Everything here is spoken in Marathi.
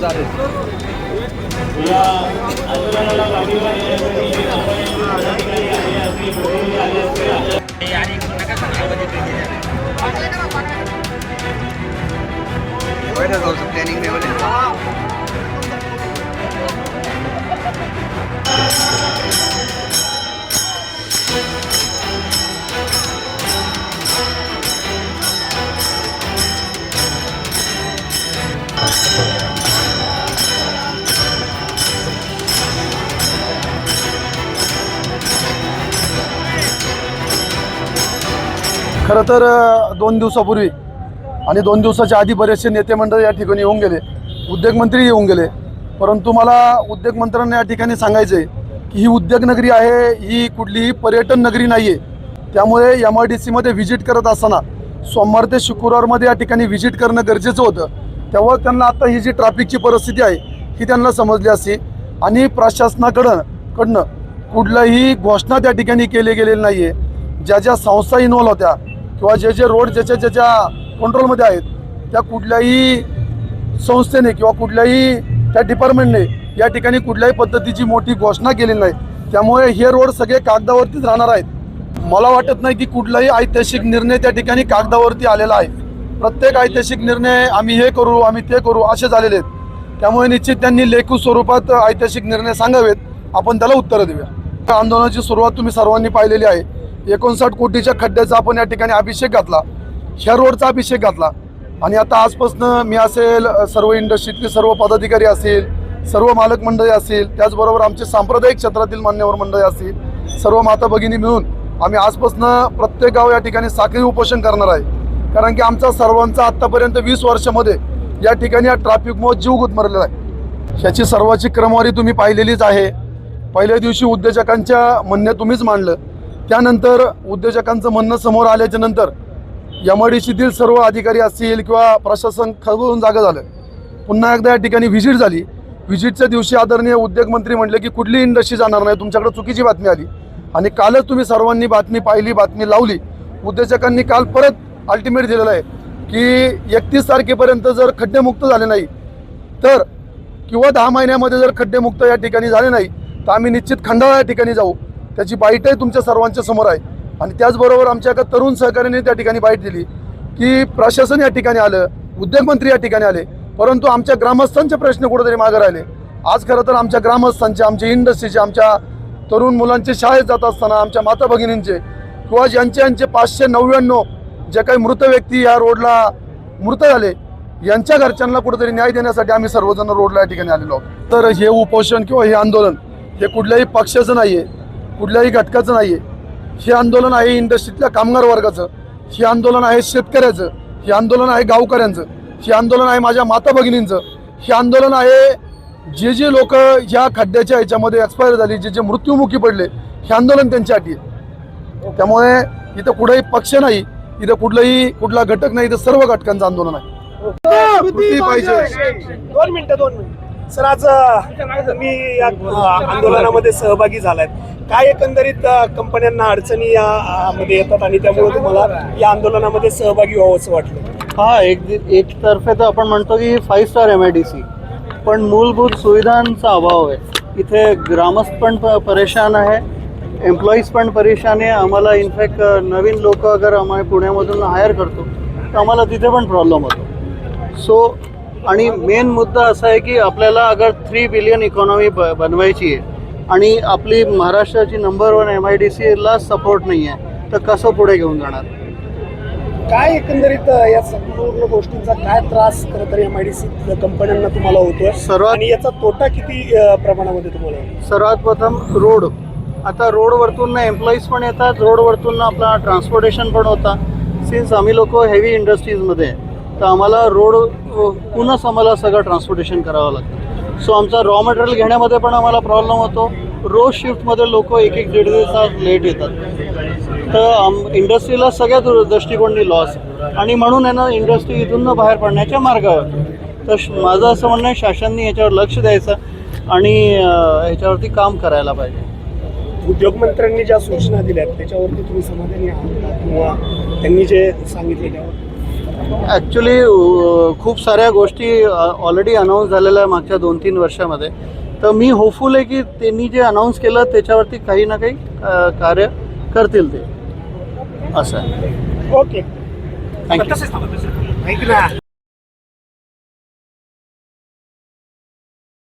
करण्यात आले. खरं तर 2 दिवसापूर्वी आणि 2 दिवसाच्या आधी बरेचसे नेते मंडळ या ठिकाणी येऊन गेले, उद्योगमंत्री येऊन गेले. परंतु मला उद्योगमंत्र्यांना या ठिकाणी सांगायचं आहे की ही उद्योगनगरी आहे, ही कुठलीही पर्यटन नगरी नाही आहे. त्यामुळे MIDCमध्ये व्हिजिट करत असताना सोमवार ते शुक्रवारमध्ये या ठिकाणी व्हिजिट करणं गरजेचं होतं. तेव्हा त्यांना आता ही जी ट्रॅफिकची परिस्थिती आहे ही त्यांना समजली असती आणि प्रशासनाकडनं कुठलाही घोषणा त्या ठिकाणी केली गेलेली नाही आहे. ज्या ज्या संस्था इन्व्हॉल्व होत्या किंवा जे रोड ज्याच्या कंट्रोलमध्ये आहेत त्या कुठल्याही संस्थेने किंवा कुठल्याही त्या डिपार्टमेंटने या ठिकाणी कुठल्याही पद्धतीची मोठी घोषणा केलेली नाही. त्यामुळे हे रोड सगळे कागदावरतीच राहणार आहेत. मला वाटत नाही की कुठलाही ऐतिहासिक निर्णय त्या ठिकाणी कागदावरती आलेला आहे. प्रत्येक ऐतिहासिक निर्णय आम्ही हे करू आम्ही ते करू असे झालेले आहेत. त्यामुळे निश्चित त्यांनी लेखी स्वरूपात ऐतिहासिक निर्णय सांगावेत, आपण त्याला उत्तरं देऊया. आंदोलनाची सुरुवात तुम्ही सर्वांनी पाहिलेली आहे. 59 कोटीच्या खड्ड्याचा आपण या ठिकाणी अभिषेक घातला, ह्या रोडचा अभिषेक घातला आणि आता आजपासून मी असेल, सर्व इंडस्ट्रीतले सर्व पदाधिकारी असतील, सर्व मालक मंडळी असतील, त्याचबरोबर आमचे सांप्रदायिक क्षेत्रातील मान्यवर मंडळी असतील, सर्व माता भगिनी मिळून आम्ही आजपासून प्रत्येक गाव या ठिकाणी साखळी उपोषण करणार आहे. कारण की आमचा सर्वांचा आत्तापर्यंत 20 वर्षामध्ये या ठिकाणी या ट्रॅफिकमुळे जीव गुदमरलेला आहे. ह्याची सर्वाची क्रमवारी तुम्ही पाहिलेलीच आहे. पहिल्या दिवशी उद्योजकांच्या म्हणणे तुम्हीच मांडलं, त्यानंतर उद्योजकांचं म्हणणं समोर आल्याच्या नंतर MIDCतील सर्व अधिकारी असतील किंवा प्रशासन खळबळून जागं झालं. पुन्हा एकदा या ठिकाणी व्हिजिट झाली. व्हिजिटच्या दिवशी आदरणीय उद्योगमंत्री म्हटले की कुठली इंडस्ट्री जाणार नाही, तुमच्याकडे चुकीची बातमी आली. आणि कालच तुम्ही सर्वांनी बातमी पाहिली, बातमी लावली. उद्योजकांनी काल परत अल्टिमेट दिलेलं आहे की 31 तारखेपर्यंत जर खड्डेमुक्त झाले नाही तर किंवा 10 महिन्यामध्ये जर खड्डेमुक्त या ठिकाणी झाले नाही तर आम्ही निश्चित खंडाळा या ठिकाणी जाऊ. त्याची बाईटही तुमच्या सर्वांच्या समोर आहे. आणि त्याचबरोबर आमच्या एका तरुण सहकार्याने त्या ठिकाणी बाईट दिली की प्रशासन या ठिकाणी आलं, उद्योगमंत्री या ठिकाणी आले, परंतु आमच्या ग्रामस्थांचे प्रश्न कुठेतरी मागे राहिले. आज खरं तर आमच्या ग्रामस्थांचे, आमच्या इंडस्ट्रीचे, आमच्या तरुण मुलांचे शाळेत जात असताना, आमच्या माता भगिनींचे किंवा ज्यांचे 599 जे काही मृत व्यक्ती या रोडला मृत झाले यांच्या घरच्यांना कुठेतरी न्याय देण्यासाठी आम्ही सर्वजण रोडला या ठिकाणी आलेलो आहोत. तर हे उपोषण किंवा हे आंदोलन हे कुठल्याही पक्षाचं नाही आहे, कुठल्याही घटकाचं नाही आहे. हे आंदोलन आहे इंडस्ट्रीतल्या कामगार वर्गाचं, हे आंदोलन आहे शेतकऱ्याचं, हे आंदोलन आहे गावकऱ्यांचं, हे आंदोलन आहे माझ्या माता भगिनींचं, हे आंदोलन आहे जे लोक ह्या खड्ड्याच्या ह्याच्यामध्ये एक्सपायर झाली, जे मृत्युमुखी पडले, हे आंदोलन त्यांच्यासाठी आहे. त्यामुळे इथं कुठलाही पक्ष नाही, इथं कुठला घटक नाही, इथं सर्व घटकांचं आंदोलन आहे. पाहिजे 2 मिनिटं सर, आज तुम्ही या आंदोलनामध्ये सहभागी झालात. काय एकंदरीत कंपन्यांना अडचणी यामध्ये येतात आणि त्यामुळे तुम्हाला या आंदोलनामध्ये सहभागी व्हावं असं वाटलं? हा, एक तर्फे तर आपण म्हणतो की 5 स्टार MIDC, पण मूलभूत सुविधांचा अभाव आहे. इथे ग्रामस्थ पण परेशान आहे, एम्प्लॉईज पण परेशान आहे. आम्हाला इनफॅक्ट नवीन लोक अगर आम्ही पुण्यामधून हायर करतो तर आम्हाला तिथे पण प्रॉब्लेम होतो. सो आणि मेन मुद्दा असा आहे की आपल्याला अगर 3 बिलियन इकॉनॉमी बनवायची आहे आणि आपली महाराष्ट्राची नंबर 1 MIDCला सपोर्ट नाही आहे तर कसं पुढे घेऊन जाणार? काय एकंदरीत या संपूर्ण गोष्टींचा काय त्रास खरं तर MIDC कंपन्यांना तुम्हाला होतोय आणि याचा तोटा किती प्रमाणामध्ये तुम्हाला होतो? सर्वात प्रथम रोड. आता रोडवरतून एम्प्लॉईज पण येतात, रोडवरतून आपला ट्रान्सपोर्टेशन पण होता. सिन्स आम्ही लोक हेवी इंडस्ट्रीजमध्ये आहे तर आम्हाला पुन्हाच आम्हाला सगळं ट्रान्सपोर्टेशन करावं लागतं. सो आमचा रॉ मटेरियल घेण्यामध्ये पण आम्हाला प्रॉब्लेम होतो. रोज शिफ्टमध्ये लोक 1-1.5 तास लेट येतात. तर इंडस्ट्रीला सगळ्या दृष्टिकोनाने लॉस आणि म्हणून आहे ना इंडस्ट्री इथून बाहेर पडण्याच्या मार्गावर. तर माझं असं म्हणणं आहे शासनाने याच्यावर लक्ष द्यायचं आणि याच्यावरती काम करायला पाहिजे. उद्योगमंत्र्यांनी ज्या सूचना दिल्यात त्याच्यावरती तुम्ही समाधानी आहात किंवा त्यांनी जे सांगितले त्यावर? ॲक्च्युली खूप साऱ्या गोष्टी ऑलरेडी अनाऊन्स झालेल्या आहे मागच्या 2-3 वर्षामध्ये. तर मी होपफुल आहे की त्यांनी जे अनाऊन्स केलं त्याच्यावरती काही ना काही कार्य करतील ते, असं आहे. Okay thank you. ऐक ना